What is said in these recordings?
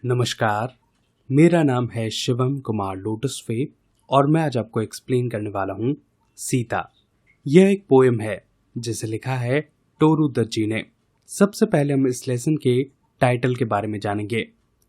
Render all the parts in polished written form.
नमस्कार, मेरा नाम है शिवम कुमार लोटसवे और मैं आज आपको एक्सप्लेन करने वाला हूँ सीता। यह एक पोएम है जिसे लिखा है टोरू दत्जी ने। सबसे पहले हम इस लेसन के टाइटल के बारे में जानेंगे।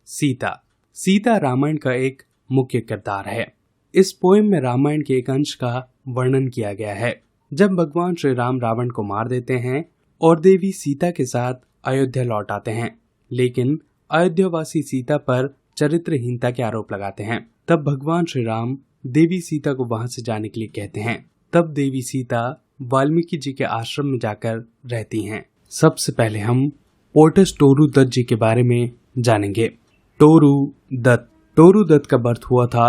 सीता रामायण का एक मुख्य किरदार है। इस पोएम में रामायण के एक अंश का वर्णन किया गया है जब भगवान श्री राम रावण को मार देते हैं और देवी सीता के साथ अयोध्या लौट आते हैं, लेकिन अयोध्यावासी सीता पर चरित्रहीनता के आरोप लगाते हैं। तब भगवान श्री राम देवी सीता को वहां से जाने के लिए कहते हैं। तब देवी सीता वाल्मीकि जी के आश्रम में जाकर रहती हैं। सबसे पहले हम पोएट्स टोरू दत्त जी के बारे में जानेंगे। टोरू दत्त का बर्थ हुआ था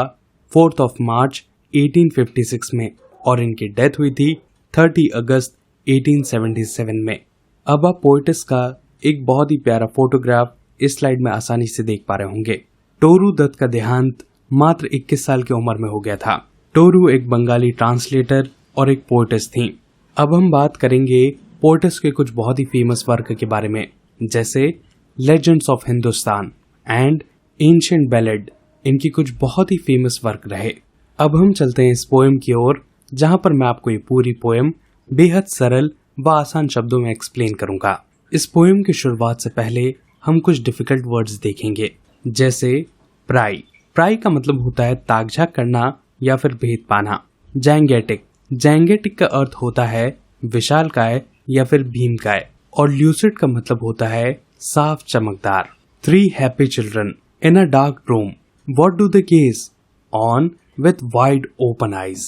4 मार्च 1856 में और इनकी डेथ हुई थी 30 अगस्त 1877 में। अब आप पोएट्स का एक बहुत ही प्यारा फोटोग्राफ इस स्लाइड में आसानी से देख पा रहे होंगे। टोरू दत्त का देहांत मात्र 21 साल की उम्र में हो गया था। टोरू एक बंगाली ट्रांसलेटर और एक पोएट्स थी। अब हम बात करेंगे पोएट्स के कुछ बहुत ही फेमस वर्क के बारे में, जैसे legends of Hindustan and ancient ballad. इनकी कुछ बहुत ही फेमस वर्क रहे। अब हम चलते हैं इस पोएम की ओर, जहां पर मैं आपको ये पूरी पोएम बेहद सरल व आसान शब्दों में एक्सप्लेन करूंगा। इस पोएम की शुरुआत से पहले हम कुछ डिफिकल्ट वर्ड्स देखेंगे, जैसे प्राई का मतलब होता है ताक-झाक करना या फिर भेद पाना। जैंगेटिक का अर्थ होता है विशालकाय या फिर भीमकाय, और ल्यूसिड का मतलब होता है साफ चमकदार। 3 happy children in a dark room, what do they gauge on with wide open eyes.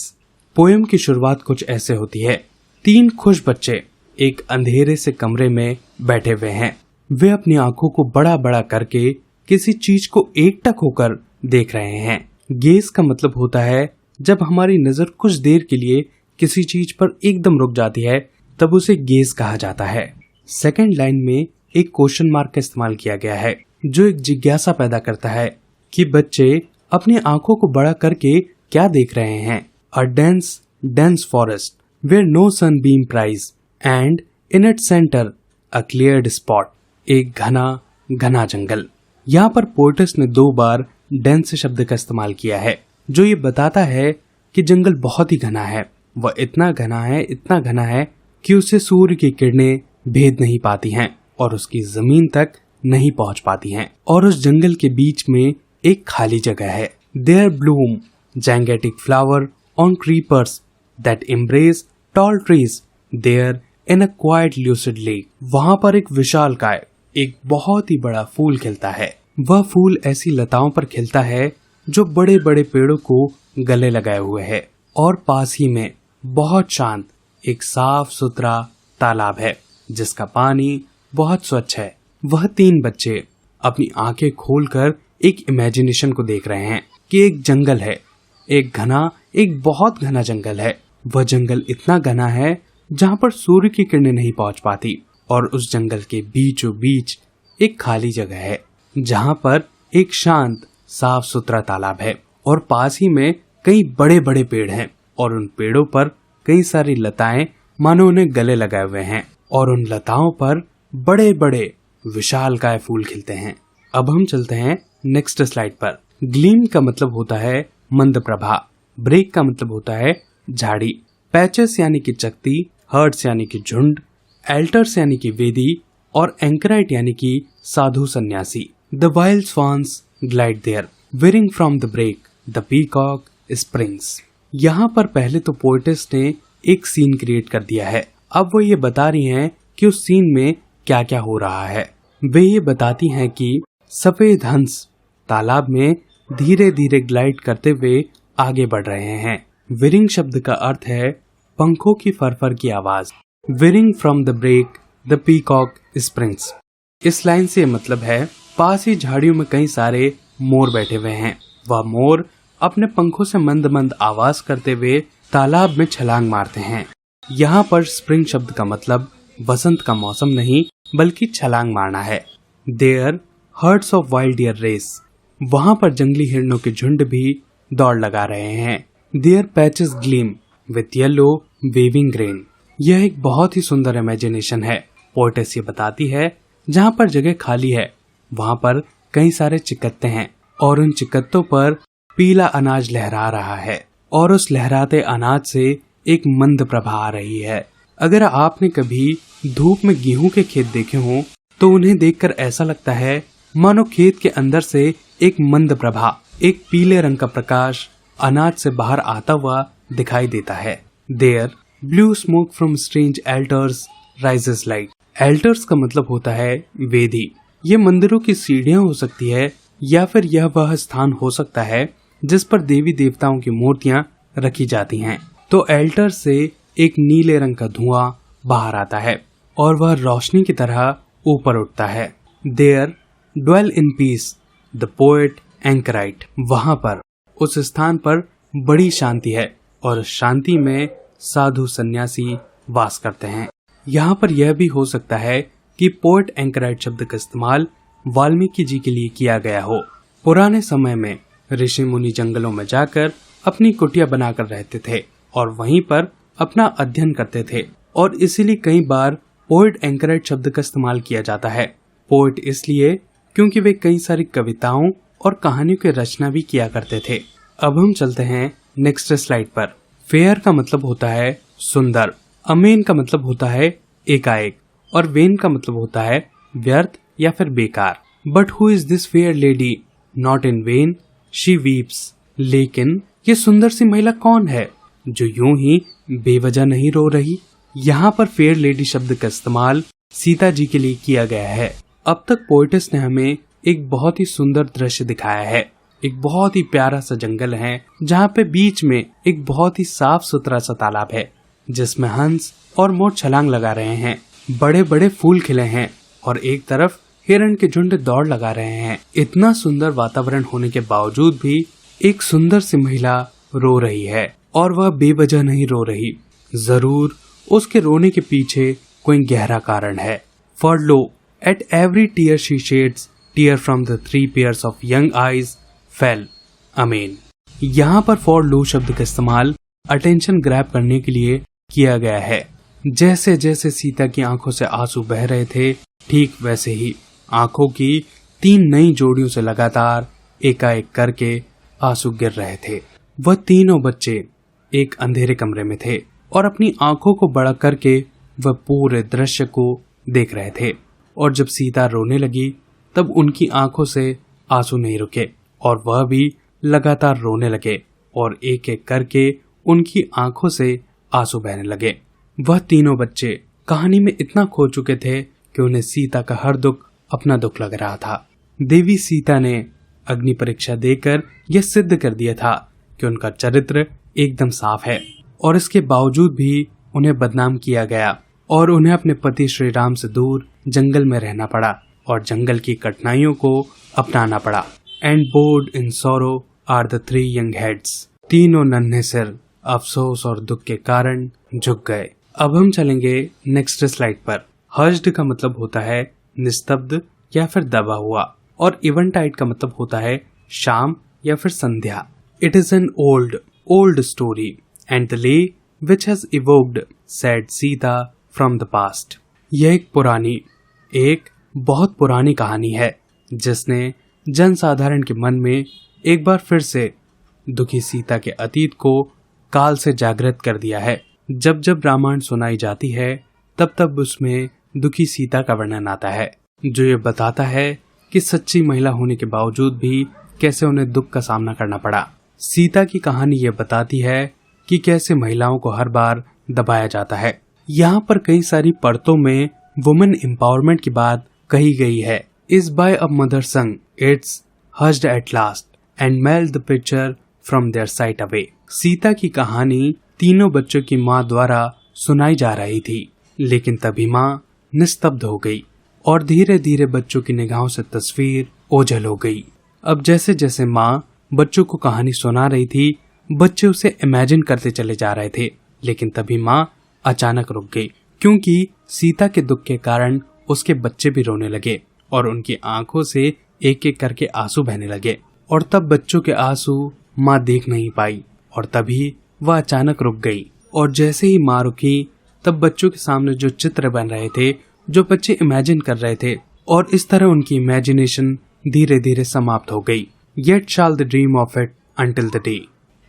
Poem की शुरुआत कुछ ऐसे होती है। 3 खुश बच्चे एक अंधेरे से कमरे में बैठे हुए हैं। वे अपनी आंखों को बड़ा बड़ा करके किसी चीज को एकटक होकर देख रहे हैं। गेज का मतलब होता है जब हमारी नजर कुछ देर के लिए किसी चीज पर एकदम रुक जाती है, तब उसे गेज कहा जाता है। सेकंड लाइन में एक क्वेश्चन मार्क का इस्तेमाल किया गया है जो एक जिज्ञासा पैदा करता है कि बच्चे अपनी आंखों को बड़ा करके क्या देख रहे हैं। अ dense forest where no sunbeam prays and in its center a cleared spot। एक घना जंगल। यहाँ पर पोएट्स ने 2 बार डेंस शब्द का इस्तेमाल किया है, जो ये बताता है कि जंगल बहुत ही घना है। वह इतना घना है कि उसे सूर्य की किरणें भेद नहीं पाती हैं और उसकी जमीन तक नहीं पहुंच पाती हैं। और उस जंगल के बीच में एक खाली जगह है। There bloom gigantic flower on creepers that embrace tall trees there in a quiet lucid lake. वहां पर एक विशालकाय एक बहुत ही बड़ा फूल खिलता है। वह फूल ऐसी लताओं पर खिलता है जो बड़े बड़े पेड़ों को गले लगाए हुए है, और पास ही में बहुत शांत एक साफ सुथरा तालाब है जिसका पानी बहुत स्वच्छ है। वह 3 बच्चे अपनी आंखें खोलकर एक इमेजिनेशन को देख रहे हैं कि एक जंगल है, एक बहुत घना जंगल है। वह जंगल इतना घना है जहाँ पर सूर्य की किरणें नहीं पहुंच पाती, और उस जंगल के बीचों बीच एक खाली जगह है जहाँ पर एक शांत साफ सुथरा तालाब है, और पास ही में कई बड़े बड़े पेड़ हैं, और उन पेड़ों पर कई सारी लताएं मानो उन्हें गले लगाए हुए हैं, और उन लताओं पर बड़े बड़े विशालकाय फूल खिलते हैं। अब हम चलते हैं नेक्स्ट स्लाइड पर। ग्लीम का मतलब होता है मंद प्रभा, ब्रेक का मतलब होता है झाड़ी, पैचेस यानी कि चकती, हर्ट्स यानी कि झुंड, एल्टर्स यानी कि वेदी, और एंकराइट यानी कि साधु सन्यासी। The wild swans glide there wearing from the break the peacock springs. यहाँ पर पहले तो पोएट्स ने एक सीन क्रिएट कर दिया है। अब वो ये बता रही हैं कि उस सीन में क्या क्या हो रहा है। वे ये बताती हैं कि सफेद हंस तालाब में धीरे धीरे ग्लाइड करते हुए आगे बढ़ रहे हैं। विरिंग शब्द का अर्थ है पंखों की फरफर की आवाज। Whirring from the break the peacock springs. इस लाइन से मतलब है पास ही झाड़ियों में कई सारे मोर बैठे हुए हैं। वह मोर अपने पंखों से मंद मंद आवाज करते हुए तालाब में छलांग मारते हैं। यहाँ पर स्प्रिंग शब्द का मतलब बसंत का मौसम नहीं बल्कि छलांग मारना है। There herds of wild deer race. वहाँ पर जंगली हिरणों के झुंड भी दौड़ लगा रहे हैं। There patches gleam with yellow waving grain. यह एक बहुत ही सुंदर इमेजिनेशन है। पोएट्स ये बताती है जहाँ पर जगह खाली है वहाँ पर कई सारे चिकत्ते हैं और उन चिकत्तों पर पीला अनाज लहरा रहा है और उस लहराते अनाज से एक मंद प्रभा आ रही है। अगर आपने कभी धूप में गेहूं के खेत देखे हों तो उन्हें देखकर ऐसा लगता है मानो खेत के अंदर से एक मंद प्रभा, एक पीले रंग का प्रकाश अनाज से बाहर आता हुआ दिखाई देता है। There blue smoke from strange altars rises light. Altars का मतलब होता है वेदी। ये मंदिरों की सीढ़ियां हो सकती है या फिर यह वह स्थान हो सकता है जिस पर देवी देवताओं की मूर्तियां रखी जाती हैं। तो एल्टर से एक नीले रंग का धुआं बाहर आता है और वह रोशनी की तरह ऊपर उठता है। There dwell in peace the poet anchorite. वहां पर उस स्थान पर बड़ी शांति है और शांति में साधु सन्यासी वास करते हैं। यहाँ पर यह भी हो सकता है कि पोएट एंकराइट शब्द का इस्तेमाल वाल्मीकि जी के लिए किया गया हो। पुराने समय में ऋषि मुनि जंगलों में जाकर अपनी कुटिया बनाकर रहते थे और वहीं पर अपना अध्ययन करते थे और इसीलिए कई बार पोएट एंकराइट शब्द का इस्तेमाल किया जाता है। पोएट इसलिए क्योंकि वे कई सारी कविताओं और कहानियों की रचना भी किया करते थे। अब हम चलते हैं नेक्स्ट स्लाइड पर। फेयर का मतलब होता है सुंदर, अमेन का मतलब होता है एकाएक और वेन का मतलब होता है व्यर्थ या फिर बेकार। But who is this fair lady not in when she weeps. लेकिन ये सुंदर सी महिला कौन है जो यूं ही बेवजह नहीं रो रही। यहाँ पर फेयर लेडी शब्द का इस्तेमाल सीता जी के लिए किया गया है। अब तक पोएटिस ने हमें एक बहुत ही सुंदर दृश्य दिखाया है। एक बहुत ही प्यारा सा जंगल है जहाँ पे बीच में एक बहुत ही साफ सुथरा सा तालाब है जिसमें हंस और मोर छलांग लगा रहे हैं। बड़े बड़े फूल खिले हैं और एक तरफ हिरण के झुंड दौड़ लगा रहे हैं। इतना सुंदर वातावरण होने के बावजूद भी एक सुंदर सी महिला रो रही है और वह बेवजह नहीं रो रही। जरूर उसके रोने के पीछे कोई गहरा कारण है। For lo at every tear she sheds tear from the 3 pairs of young eyes fell. Amen. यहाँ पर फॉर लो शब्द का इस्तेमाल अटेंशन ग्रैब करने के लिए किया गया है। जैसे जैसे सीता की आंखों से आंसू बह रहे थे ठीक वैसे ही आंखों की 3 नई जोड़ियों से लगातार एकाएक करके आंसू गिर रहे थे। वह तीनों बच्चे एक अंधेरे कमरे में थे और अपनी आंखों को बड़ा करके वह पूरे दृश्य को देख रहे थे और जब सीता रोने लगी तब उनकी आंखों से आंसू नहीं रुके और वह भी लगातार रोने लगे और एक एक करके उनकी आंखों से आंसू बहने लगे। वह तीनों बच्चे कहानी में इतना खो चुके थे कि उन्हें सीता का हर दुख अपना दुख लग रहा था। देवी सीता ने अग्नि परीक्षा देकर यह सिद्ध कर दिया था कि उनका चरित्र एकदम साफ है और इसके बावजूद भी उन्हें बदनाम किया गया और उन्हें अपने पति श्री राम से दूर जंगल में रहना पड़ा और जंगल की कठिनाइयों को अपनाना पड़ा। And bowed in sorrow are the 3 young heads. तीनों नन्हे सिर अफसोस और दुख के कारण झुक गए। अब हम चलेंगे नेक्स्ट स्लाइड पर। हर्ज्ड का मतलब होता है निस्तब्ध या फिर दबा हुआ और इवेंटाइड का मतलब होता है शाम या फिर संध्या। It is an old story and the lay which has evoked sad Sita from the past. यह एक बहुत पुरानी कहानी है जिसने जनसाधारण के मन में एक बार फिर से दुखी सीता के अतीत को काल से जागृत कर दिया है। जब जब रामायण सुनाई जाती है तब तब उसमें दुखी सीता का वर्णन आता है जो ये बताता है कि सच्ची महिला होने के बावजूद भी कैसे उन्हें दुख का सामना करना पड़ा। सीता की कहानी ये बताती है कि कैसे महिलाओं को हर बार दबाया जाता है। यहाँ पर कई सारी परतों में वुमेन एम्पावरमेंट की बात कही गई है। Is by a mother sung it's hushed at last and melted the picture from their sight away. Sita की कहानी तीनों बच्चों की माँ द्वारा सुनाई जा रही थी लेकिन तभी माँ निस्तब्ध हो गई और धीरे धीरे बच्चों की निगाहों से तस्वीर ओझल हो गई। अब जैसे जैसे माँ बच्चों को कहानी सुना रही थी बच्चे उसे इमेजिन करते चले जा रहे थे लेकिन तभी माँ अचानक रुक गई क्योंकि सीता के दुख के कारण उसके बच्चे भी रोने लगे और उनकी आंखों से एक एक करके आंसू बहने लगे और तब बच्चों के आंसू माँ देख नहीं पाई और तभी वह अचानक रुक गई और जैसे ही माँ रुकी तब बच्चों के सामने जो चित्र बन रहे थे जो बच्चे इमेजिन कर रहे थे और इस तरह उनकी इमेजिनेशन धीरे धीरे समाप्त हो गई। Yet shall the dream of it until the day।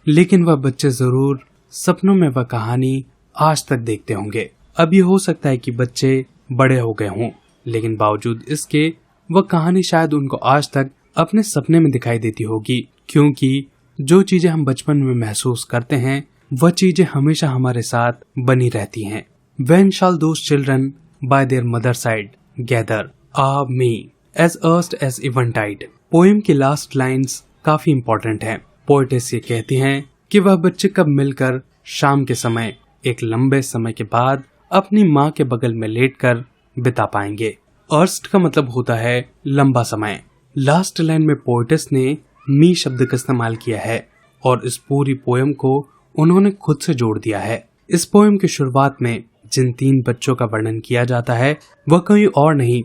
लेकिन वह बच्चे जरूर सपनों में वह कहानी आज तक देखते होंगे। अब ये हो सकता है कि बच्चे बड़े हो गए हों, लेकिन बावजूद इसके वह कहानी शायद उनको आज तक अपने सपने में दिखाई देती होगी, क्योंकि जो चीजें हम बचपन में महसूस करते हैं वह चीजें हमेशा हमारे साथ बनी रहती हैं। When shall those children by their mother side gather? Ah me, as erst as eventide। Poem की लास्ट लाइंस काफी इम्पोर्टेंट हैं। पोएटेस ये कहती हैं कि वह बच्चे कब मिलकर शाम के समय एक लंबे समय के बाद अपनी माँ के बगल में लेटकर बिता पाएंगे। अर्स्ट का मतलब होता है लंबा समय। लास्ट लाइन में पोएटेस ने मी शब्द का इस्तेमाल किया है और इस पूरी पोएम को उन्होंने खुद से जोड़ दिया है। इस पोएम की शुरुआत में जिन 3 बच्चों का वर्णन किया जाता है वह कोई और नहीं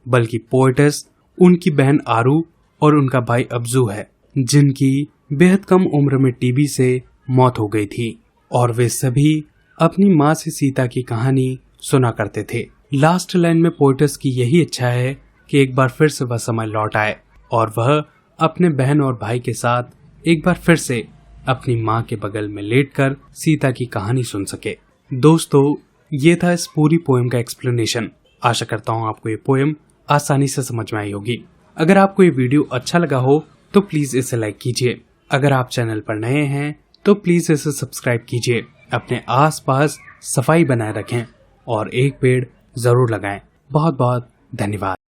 बल्कि पोएटेस, उनकी बहन आरू और उनका भाई अब्जू है, जिनकी बेहद कम उम्र में टीबी से मौत हो गई थी और वे सभी अपनी माँ से सीता की कहानी सुना करते थे। लास्ट लाइन में पोएटेस की यही इच्छा है कि एक बार फिर से वह समय लौट आए और वह अपने बहन और भाई के साथ एक बार फिर से अपनी माँ के बगल में लेटकर सीता की कहानी सुन सके। दोस्तों, ये था इस पूरी पोएम का एक्सप्लेनेशन। आशा करता हूँ आपको ये पोएम आसानी से समझ में आई होगी। अगर आपको ये वीडियो अच्छा लगा हो तो प्लीज इसे लाइक कीजिए। अगर आप चैनल पर नए हैं तो प्लीज इसे सब्सक्राइब कीजिए। अपने आसपास सफाई बनाए रखें और एक पेड़ जरूर लगाएं। बहुत बहुत धन्यवाद।